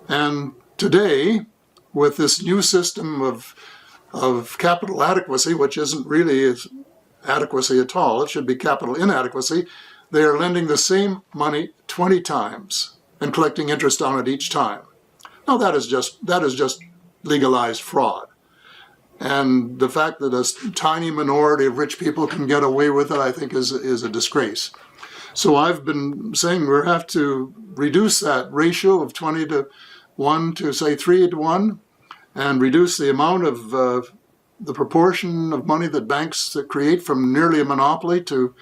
And today, with this new system of capital adequacy, which isn't really adequacy at all, it should be capital inadequacy, they are lending the same money 20 times and collecting interest on it each time. Now that is just legalized fraud. And the fact that a tiny minority of rich people can get away with it, I think is a disgrace. So I've been saying we have to reduce that ratio of 20 to 1 to, say, 3 to 1, and reduce the amount of the proportion of money that banks create from nearly a monopoly to,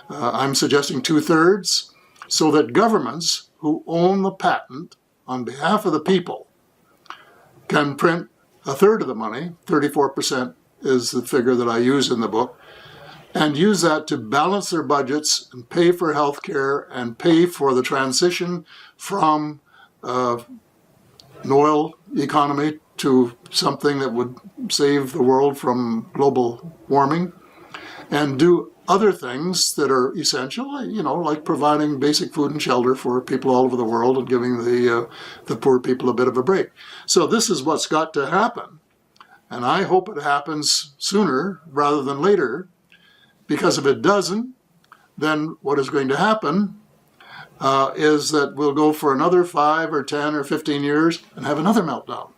I'm suggesting, 2/3, so that governments who own the patent on behalf of the people can print 1/3 of the money, 34% is the figure that I use in the book, and use that to balance their budgets and pay for health care and pay for the transition from an oil economy to something that would save the world from global warming, and do other things that are essential, like providing basic food and shelter for people all over the world and giving the poor people a bit of a break. So this is what's got to happen, and I hope it happens sooner rather than later, because if it doesn't, then what is going to happen is that we'll go for another 5 or 10 or 15 years and have another meltdown.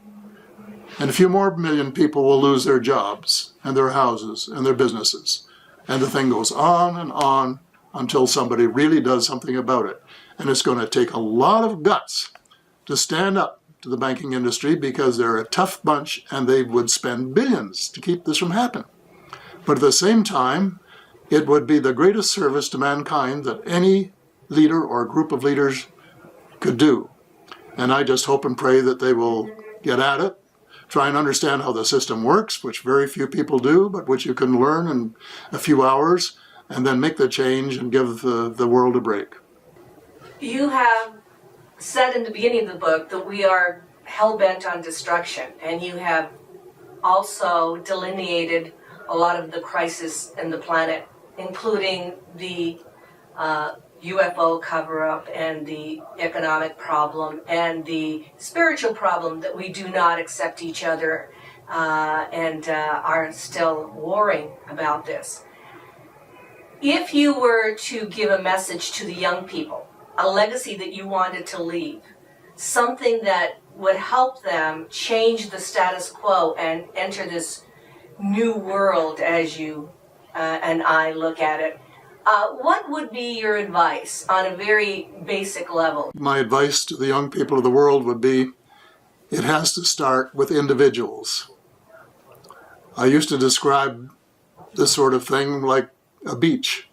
And a few more million people will lose their jobs and their houses and their businesses. And the thing goes on until somebody really does something about it. And it's going to take a lot of guts to stand up to the banking industry, because they're a tough bunch and they would spend billions to keep this from happening. But at the same time, it would be the greatest service to mankind that any leader or group of leaders could do. And I just hope and pray that they will get at it, try and understand how the system works, which very few people do, but which you can learn in a few hours, and then make the change and give the world a break. You have said in the beginning of the book that we are hell-bent on destruction, and you have also delineated a lot of the crises in the planet, including the UFO cover-up and the economic problem and the spiritual problem that we do not accept each other and are still warring about this. If you were to give a message to the young people, a legacy that you wanted to leave, something that would help them change the status quo and enter this new world as you and I look at it, what would be your advice on a very basic level? My advice to the young people of the world would be, it has to start with individuals. I used to describe this sort of thing like a beach.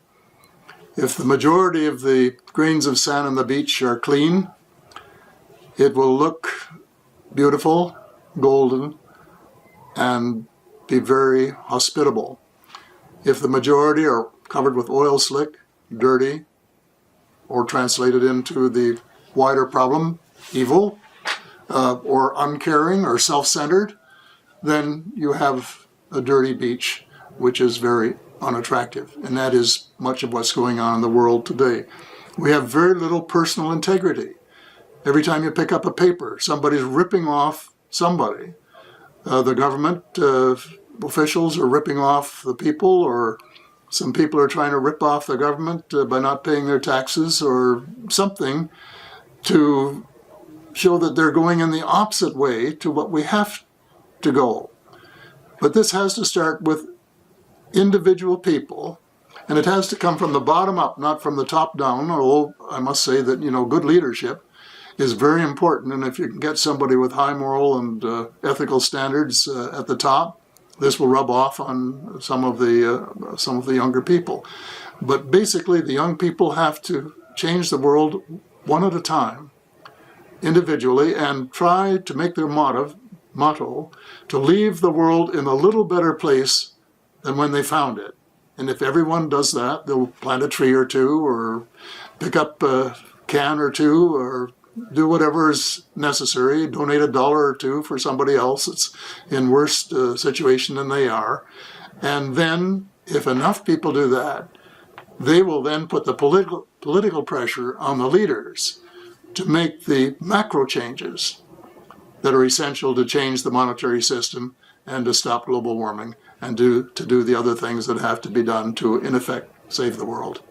If the majority of the grains of sand on the beach are clean, it will look beautiful, golden, and be very hospitable. If the majority are covered with oil slick, dirty, or translated into the wider problem, evil, or uncaring or self-centered, then you have a dirty beach, which is very unattractive. And that is much of what's going on in the world today. We have very little personal integrity. Every time you pick up a paper, somebody's ripping off somebody. The government officials are ripping off the people, or some people are trying to rip off the government by not paying their taxes or something, to show that they're going in the opposite way to what we have to go. But this has to start with individual people, and it has to come from the bottom up, not from the top down, although I must say that, good leadership is very important, and if you can get somebody with high moral and ethical standards at the top, this will rub off on some of the younger people. But basically, the young people have to change the world one at a time, individually, and try to make their motto to leave the world in a little better place than when they found it. And if everyone does that, they'll plant a tree or two, or pick up a can or two, or do whatever is necessary, donate $1 or $2 for somebody else that's in worse situation than they are. And then, if enough people do that, they will then put the political pressure on the leaders to make the macro changes. that are essential to change the monetary system and to stop global warming and to do the other things that have to be done to, in effect, save the world.